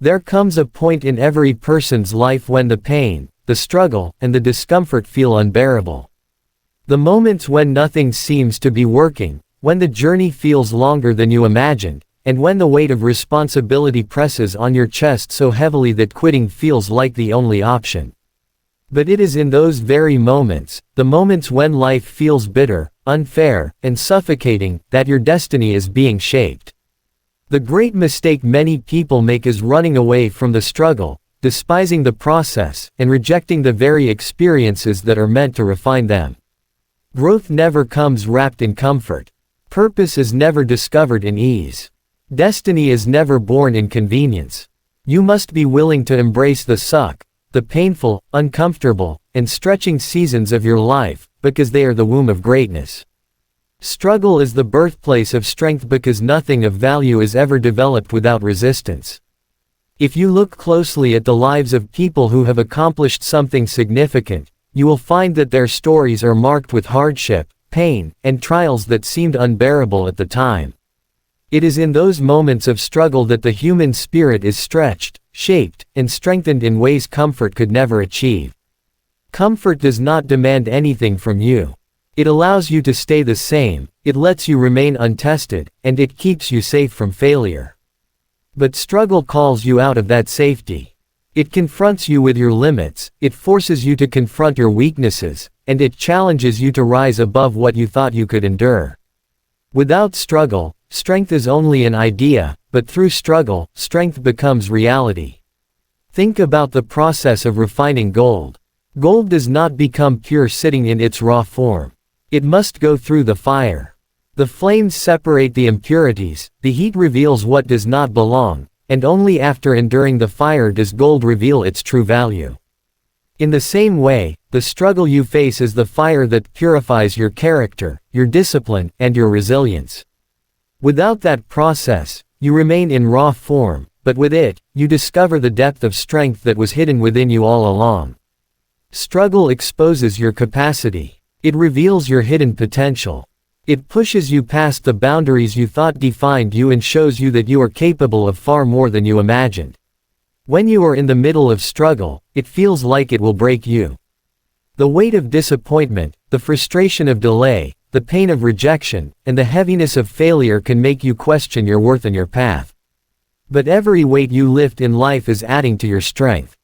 There comes a point in every person's life when the pain, the struggle, and the discomfort feel unbearable. The moments when nothing seems to be working, when the journey feels longer than you imagined, and when the weight of responsibility presses on your chest so heavily that quitting feels like the only option. But it is in those very moments, the moments when life feels bitter, unfair, and suffocating, that your destiny is being shaped. The great mistake many people make is running away from the struggle, despising the process, and rejecting the very experiences that are meant to refine them. Growth never comes wrapped in comfort. Purpose is never discovered in ease. Destiny is never born in convenience. You must be willing to embrace the suck, the painful, uncomfortable, and stretching seasons of your life, because they are the womb of greatness. Struggle is the birthplace of strength because nothing of value is ever developed without resistance. If you look closely at the lives of people who have accomplished something significant, you will find that their stories are marked with hardship, pain, and trials that seemed unbearable at the time. It is in those moments of struggle that the human spirit is stretched, shaped, and strengthened in ways comfort could never achieve. Comfort does not demand anything from you. It allows you to stay the same, it lets you remain untested, and it keeps you safe from failure. But struggle calls you out of that safety. It confronts you with your limits, it forces you to confront your weaknesses, and it challenges you to rise above what you thought you could endure. Without struggle, strength is only an idea, but through struggle, strength becomes reality. Think about the process of refining gold. Gold does not become pure sitting in its raw form. It must go through the fire. The flames separate the impurities, the heat reveals what does not belong, and only after enduring the fire does gold reveal its true value. In the same way, the struggle you face is the fire that purifies your character, your discipline, and your resilience. Without that process, you remain in raw form, but with it, you discover the depth of strength that was hidden within you all along. Struggle exposes your capacity. It reveals your hidden potential. It pushes you past the boundaries you thought defined you and shows you that you are capable of far more than you imagined. When you are in the middle of struggle, it feels like it will break you. The weight of disappointment, the frustration of delay, the pain of rejection, and the heaviness of failure can make you question your worth and your path. But every weight you lift in life is adding to your strength.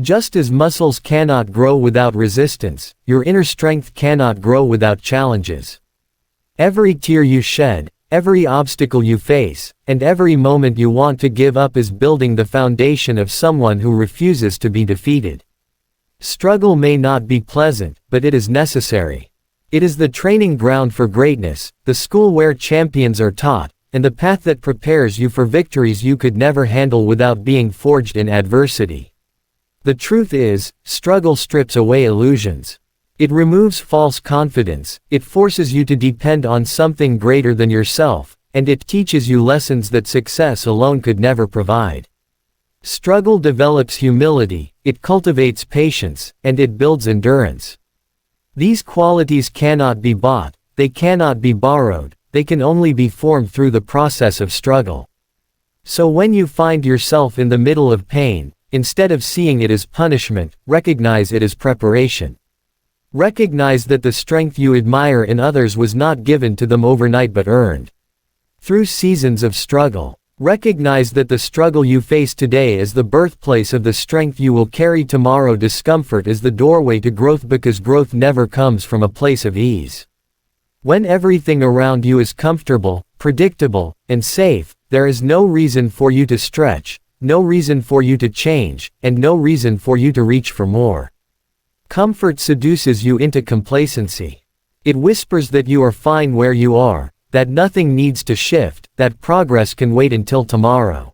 Just as muscles cannot grow without resistance, your inner strength cannot grow without challenges. Every tear you shed, every obstacle you face, and every moment you want to give up is building the foundation of someone who refuses to be defeated. Struggle may not be pleasant, but it is necessary. It is the training ground for greatness, the school where champions are taught, and the path that prepares you for victories you could never handle without being forged in adversity. The truth is, struggle strips away illusions. It removes false confidence, it forces you to depend on something greater than yourself, and it teaches you lessons that success alone could never provide. Struggle develops humility, it cultivates patience, and it builds endurance. These qualities cannot be bought, they cannot be borrowed, they can only be formed through the process of struggle. So when you find yourself in the middle of pain, instead of seeing it as punishment, recognize it as preparation. Recognize that the strength you admire in others was not given to them overnight but earned through seasons of struggle. Recognize that the struggle you face today is the birthplace of the strength you will carry tomorrow. Discomfort is the doorway to growth because growth never comes from a place of ease. When everything around you is comfortable, predictable, and safe, there is no reason for you to stretch, no reason for you to change, and no reason for you to reach for more. Comfort seduces you into complacency. It whispers that you are fine where you are, that nothing needs to shift, that progress can wait until tomorrow.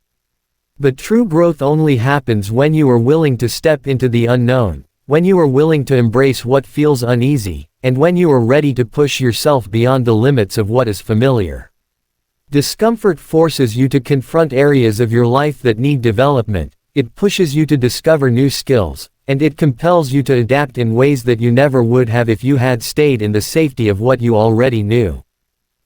But true growth only happens when you are willing to step into the unknown, when you are willing to embrace what feels uneasy, and when you are ready to push yourself beyond the limits of what is familiar. Discomfort forces you to confront areas of your life that need development, it pushes you to discover new skills, and it compels you to adapt in ways that you never would have if you had stayed in the safety of what you already knew.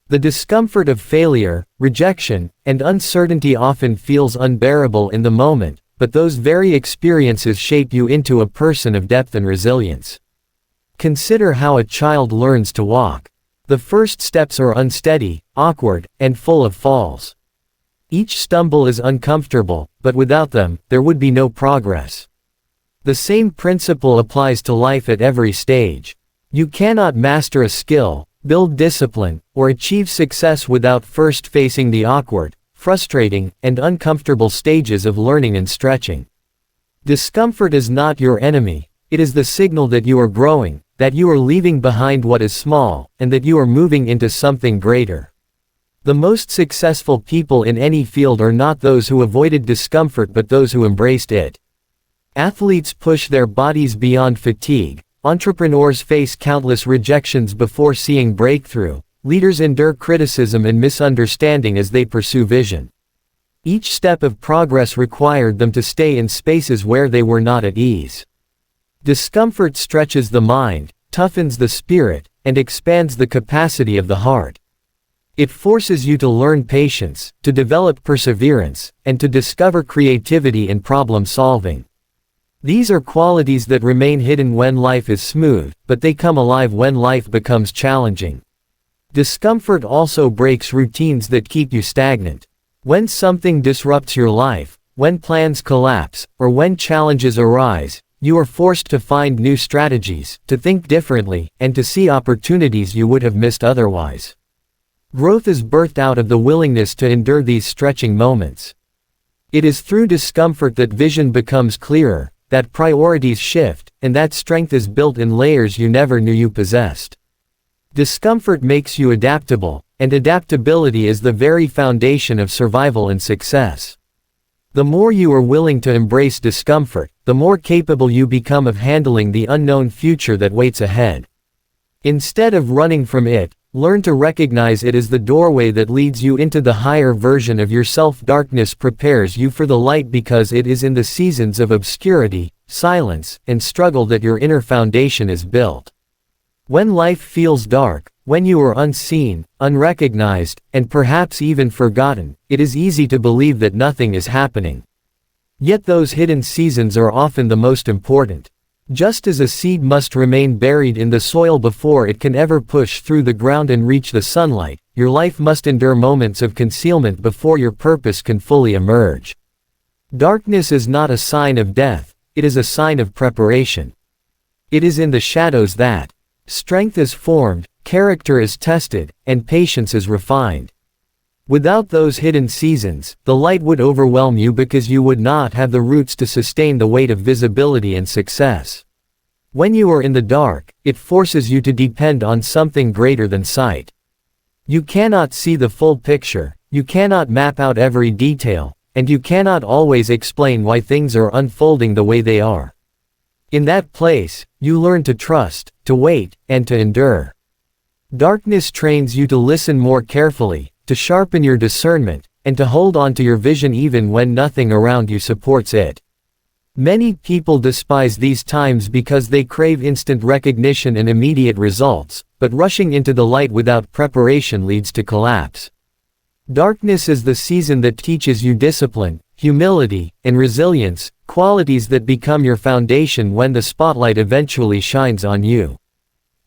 The discomfort of failure, rejection, and uncertainty often feels unbearable in the moment, but those very experiences shape you into a person of depth and resilience. Consider how a child learns to walk. The first steps are unsteady, awkward, and full of falls. Each stumble is uncomfortable, but without them, there would be no progress. The same principle applies to life at every stage. You cannot master a skill, build discipline, or achieve success without first facing the awkward, frustrating, and uncomfortable stages of learning and stretching. Discomfort is not your enemy, it is the signal that you are growing, that you are leaving behind what is small, and that you are moving into something greater. The most successful people in any field are not those who avoided discomfort but those who embraced it. Athletes push their bodies beyond fatigue, entrepreneurs face countless rejections before seeing breakthrough, leaders endure criticism and misunderstanding as they pursue vision. Each step of progress required them to stay in spaces where they were not at ease. Discomfort stretches the mind, toughens the spirit, and expands the capacity of the heart. It forces you to learn patience, to develop perseverance, and to discover creativity in problem solving. These are qualities that remain hidden when life is smooth, but they come alive when life becomes challenging. Discomfort also breaks routines that keep you stagnant. When something disrupts your life, when plans collapse, or when challenges arise, you are forced to find new strategies, to think differently, and to see opportunities you would have missed otherwise. Growth is birthed out of the willingness to endure these stretching moments. It is through discomfort that vision becomes clearer, that priorities shift, and that strength is built in layers you never knew you possessed. Discomfort makes you adaptable, and adaptability is the very foundation of survival and success. The more you are willing to embrace discomfort, the more capable you become of handling the unknown future that waits ahead. Instead of running from it, learn to recognize it as the doorway that leads you into the higher version of yourself. Darkness prepares you for the light because it is in the seasons of obscurity, silence, and struggle that your inner foundation is built. When life feels dark, when you are unseen, unrecognized, and perhaps even forgotten, it is easy to believe that nothing is happening. Yet those hidden seasons are often the most important. Just as a seed must remain buried in the soil before it can ever push through the ground and reach the sunlight, your life must endure moments of concealment before your purpose can fully emerge. Darkness is not a sign of death, it is a sign of preparation. It is in the shadows that strength is formed, character is tested, and patience is refined. Without those hidden seasons, the light would overwhelm you because you would not have the roots to sustain the weight of visibility and success. When you are in the dark, it forces you to depend on something greater than sight. You cannot see the full picture, you cannot map out every detail, and you cannot always explain why things are unfolding the way they are. In that place, you learn to trust, to wait, and to endure. Darkness trains you to listen more carefully, to sharpen your discernment, and to hold on to your vision even when nothing around you supports it. Many people despise these times because they crave instant recognition and immediate results, but rushing into the light without preparation leads to collapse. Darkness is the season that teaches you discipline, humility, and resilience, qualities that become your foundation when the spotlight eventually shines on you.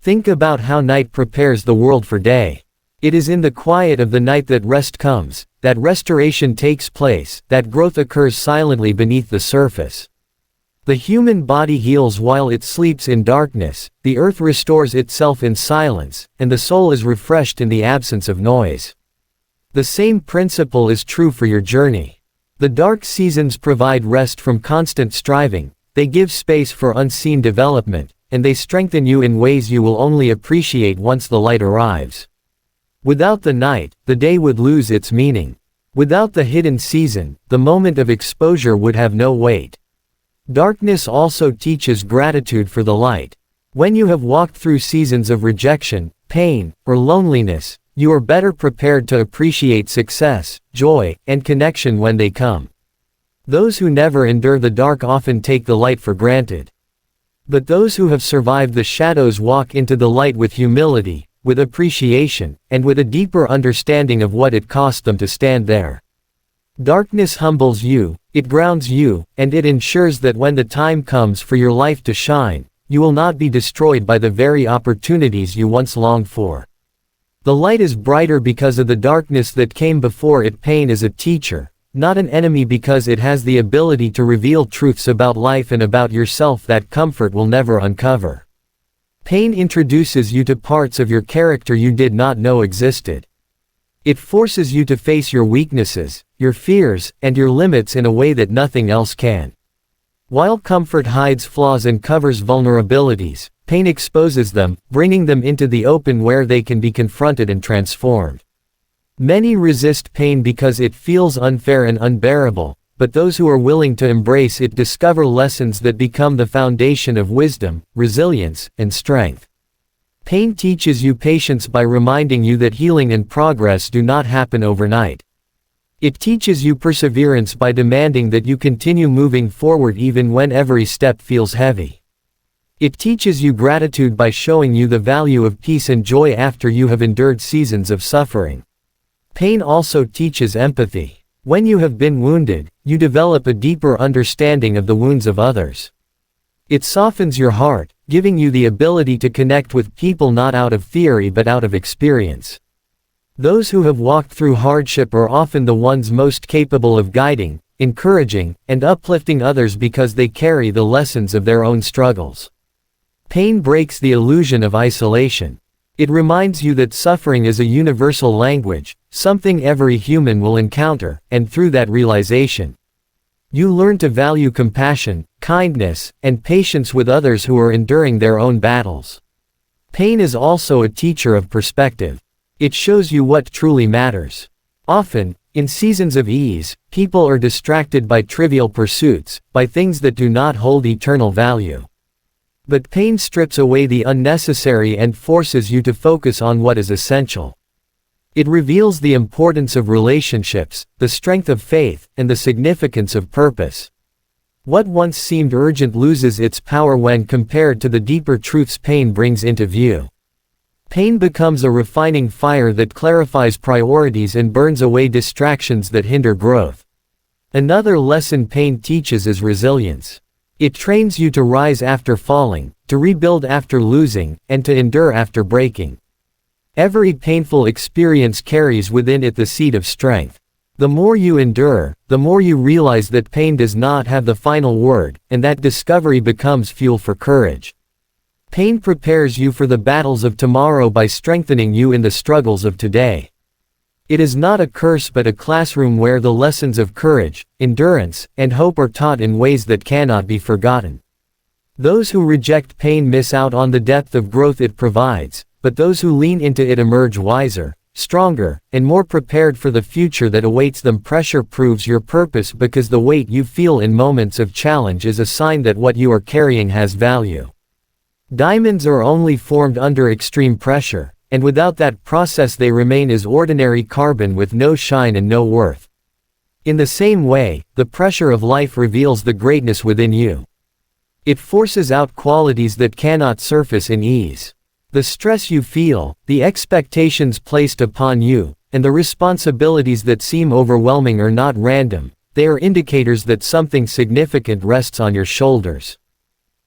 Think about how night prepares the world for day. It is in the quiet of the night that rest comes, that restoration takes place, that growth occurs silently beneath the surface. The human body heals while it sleeps in darkness, the earth restores itself in silence, and the soul is refreshed in the absence of noise. The same principle is true for your journey. The dark seasons provide rest from constant striving, they give space for unseen development, and they strengthen you in ways you will only appreciate once the light arrives. Without the night, the day would lose its meaning. Without the hidden season, the moment of exposure would have no weight. Darkness also teaches gratitude for the light. When you have walked through seasons of rejection, pain, or loneliness, you are better prepared to appreciate success, joy, and connection when they come. Those who never endure the dark often take the light for granted. But those who have survived the shadows walk into the light with humility, with appreciation, and with a deeper understanding of what it cost them to stand there. Darkness humbles you, it grounds you, and it ensures that when the time comes for your life to shine, you will not be destroyed by the very opportunities you once longed for. The light is brighter because of the darkness that came before it. Pain is a teacher, not an enemy, because it has the ability to reveal truths about life and about yourself that comfort will never uncover. Pain introduces you to parts of your character you did not know existed. It forces you to face your weaknesses, your fears, and your limits in a way that nothing else can. While comfort hides flaws and covers vulnerabilities, pain exposes them, bringing them into the open where they can be confronted and transformed. Many resist pain because it feels unfair and unbearable, but those who are willing to embrace it discover lessons that become the foundation of wisdom, resilience, and strength. Pain teaches you patience by reminding you that healing and progress do not happen overnight. It teaches you perseverance by demanding that you continue moving forward even when every step feels heavy. It teaches you gratitude by showing you the value of peace and joy after you have endured seasons of suffering. Pain also teaches empathy. When you have been wounded, you develop a deeper understanding of the wounds of others. It softens your heart, giving you the ability to connect with people not out of theory but out of experience. Those who have walked through hardship are often the ones most capable of guiding, encouraging, and uplifting others because they carry the lessons of their own struggles. Pain breaks the illusion of isolation. It reminds you that suffering is a universal language, something every human will encounter, and through that realization, you learn to value compassion, kindness, and patience with others who are enduring their own battles. Pain is also a teacher of perspective. It shows you what truly matters. Often, in seasons of ease, people are distracted by trivial pursuits, by things that do not hold eternal value. But pain strips away the unnecessary and forces you to focus on what is essential. It reveals the importance of relationships, the strength of faith, and the significance of purpose. What once seemed urgent loses its power when compared to the deeper truths pain brings into view. Pain becomes a refining fire that clarifies priorities and burns away distractions that hinder growth. Another lesson pain teaches is resilience. It trains you to rise after falling, to rebuild after losing, and to endure after breaking. Every painful experience carries within it the seed of strength. The more you endure, the more you realize that pain does not have the final word, and that discovery becomes fuel for courage. Pain prepares you for the battles of tomorrow by strengthening you in the struggles of today. It is not a curse but a classroom where the lessons of courage, endurance, and hope are taught in ways that cannot be forgotten. Those who reject pain miss out on the depth of growth it provides, but those who lean into it emerge wiser, stronger, and more prepared for the future that awaits them. Pressure proves your purpose because the weight you feel in moments of challenge is a sign that what you are carrying has value. Diamonds are only formed under extreme pressure, and without that process they remain as ordinary carbon with no shine and no worth. In the same way, the pressure of life reveals the greatness within you. It forces out qualities that cannot surface in ease. The stress you feel, the expectations placed upon you, and the responsibilities that seem overwhelming are not random, they are indicators that something significant rests on your shoulders.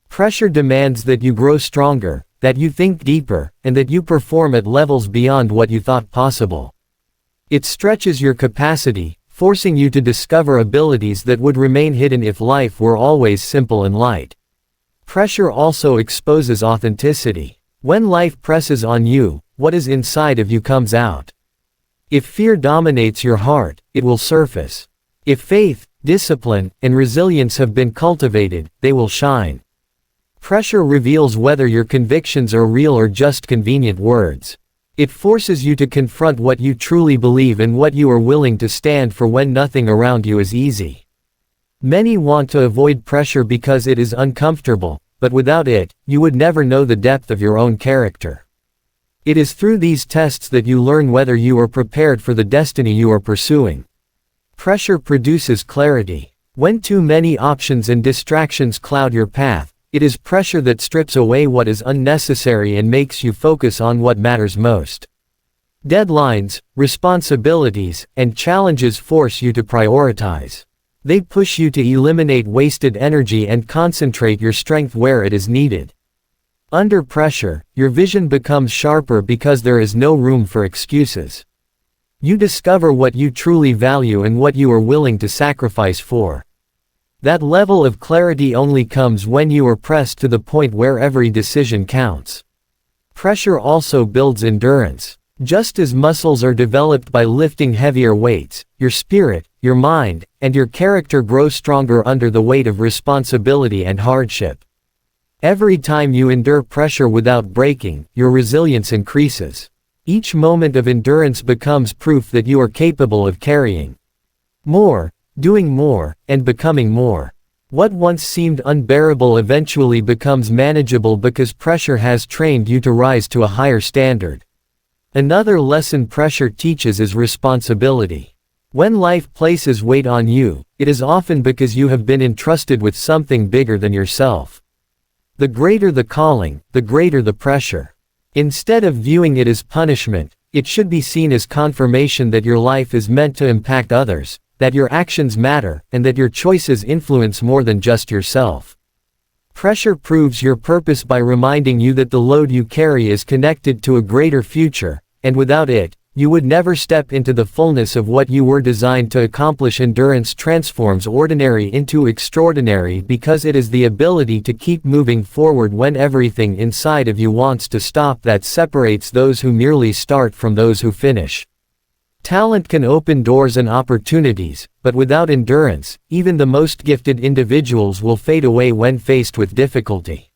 Pressure demands that you grow stronger, that you think deeper, and that you perform at levels beyond what you thought possible. It stretches your capacity, forcing you to discover abilities that would remain hidden if life were always simple and light. Pressure also exposes authenticity. When life presses on you, what is inside of you comes out. If fear dominates your heart, it will surface. If faith, discipline, and resilience have been cultivated, they will shine. Pressure reveals whether your convictions are real or just convenient words. It forces you to confront what you truly believe and what you are willing to stand for when nothing around you is easy. Many want to avoid pressure because it is uncomfortable, but without it, you would never know the depth of your own character. It is through these tests that you learn whether you are prepared for the destiny you are pursuing. Pressure produces clarity. When too many options and distractions cloud your path, It is pressure that strips away what is unnecessary and makes you focus on what matters most. Deadlines, responsibilities, and challenges force you to prioritize. They push you to eliminate wasted energy and concentrate your strength where it is needed. Under pressure, your vision becomes sharper because there is no room for excuses. You discover what you truly value and what you are willing to sacrifice for. That level of clarity only comes when you are pressed to the point where every decision counts. Pressure also builds endurance. Just as muscles are developed by lifting heavier weights, your spirit, your mind, and your character grow stronger under the weight of responsibility and hardship. Every time you endure pressure without breaking, your resilience increases. Each moment of endurance becomes proof that you are capable of carrying more, doing more, and becoming more. What once seemed unbearable eventually becomes manageable because pressure has trained you to rise to a higher standard. Another lesson pressure teaches is responsibility. When life places weight on you, it is often because you have been entrusted with something bigger than yourself. The greater the calling, the greater the pressure. Instead of viewing it as punishment, it should be seen as confirmation that your life is meant to impact others, that your actions matter, and that your choices influence more than just yourself. Pressure proves your purpose by reminding you that the load you carry is connected to a greater future, and without it, you would never step into the fullness of what you were designed to accomplish. Endurance transforms ordinary into extraordinary because it is the ability to keep moving forward when everything inside of you wants to stop that separates those who merely start from those who finish. Talent can open doors and opportunities, but without endurance, even the most gifted individuals will fade away when faced with difficulty.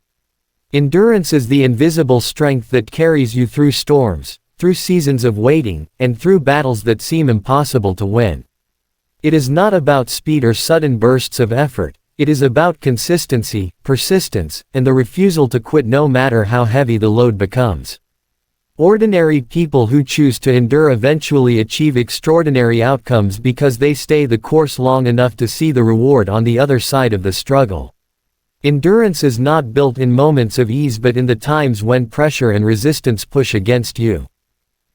Endurance is the invisible strength that carries you through storms, through seasons of waiting, and through battles that seem impossible to win. It is not about speed or sudden bursts of effort, it is about consistency, persistence, and the refusal to quit no matter how heavy the load becomes. Ordinary people who choose to endure eventually achieve extraordinary outcomes because they stay the course long enough to see the reward on the other side of the struggle. Endurance is not built in moments of ease but in the times when pressure and resistance push against you.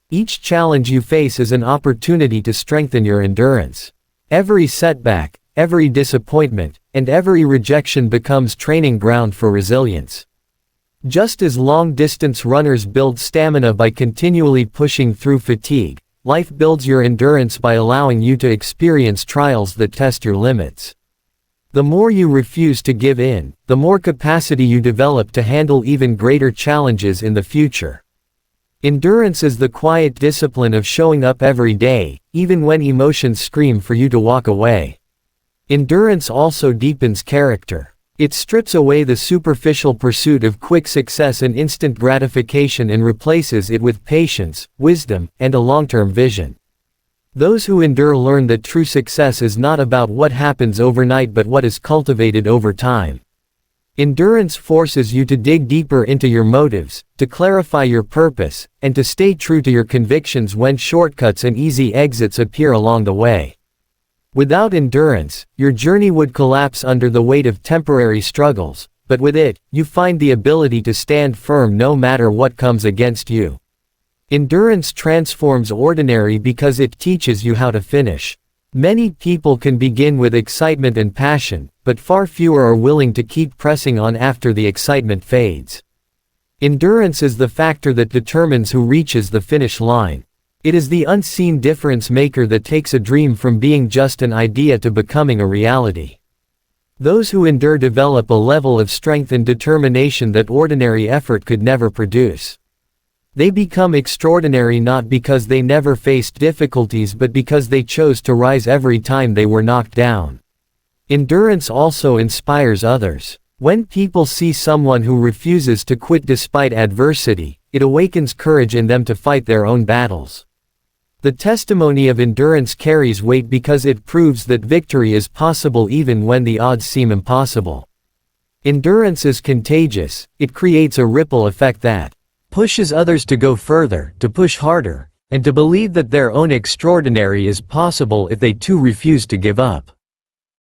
Each challenge you face is an opportunity to strengthen your endurance. Every setback, every disappointment, and every rejection becomes training ground for resilience. Just as long-distance runners build stamina by continually pushing through fatigue, life builds your endurance by allowing you to experience trials that test your limits. The more you refuse to give in, the more capacity you develop to handle even greater challenges in the future. Endurance is the quiet discipline of showing up every day, even when emotions scream for you to walk away. Endurance also deepens character. It strips away the superficial pursuit of quick success and instant gratification and replaces it with patience, wisdom, and a long-term vision. Those who endure learn that true success is not about what happens overnight but what is cultivated over time. Endurance forces you to dig deeper into your motives, to clarify your purpose, and to stay true to your convictions when shortcuts and easy exits appear along the way. Without endurance, your journey would collapse under the weight of temporary struggles, but with it, you find the ability to stand firm no matter what comes against you. Endurance transforms ordinary because it teaches you how to finish. Many people can begin with excitement and passion, but far fewer are willing to keep pressing on after the excitement fades. Endurance is the factor that determines who reaches the finish line. It is the unseen difference maker that takes a dream from being just an idea to becoming a reality. Those who endure develop a level of strength and determination that ordinary effort could never produce. They become extraordinary not because they never faced difficulties but because they chose to rise every time they were knocked down. Endurance also inspires others. When people see someone who refuses to quit despite adversity, it awakens courage in them to fight their own battles. The testimony of endurance carries weight because it proves that victory is possible even when the odds seem impossible. Endurance is contagious. It creates a ripple effect that pushes others to go further, to push harder, and to believe that their own extraordinary is possible if they too refuse to give up.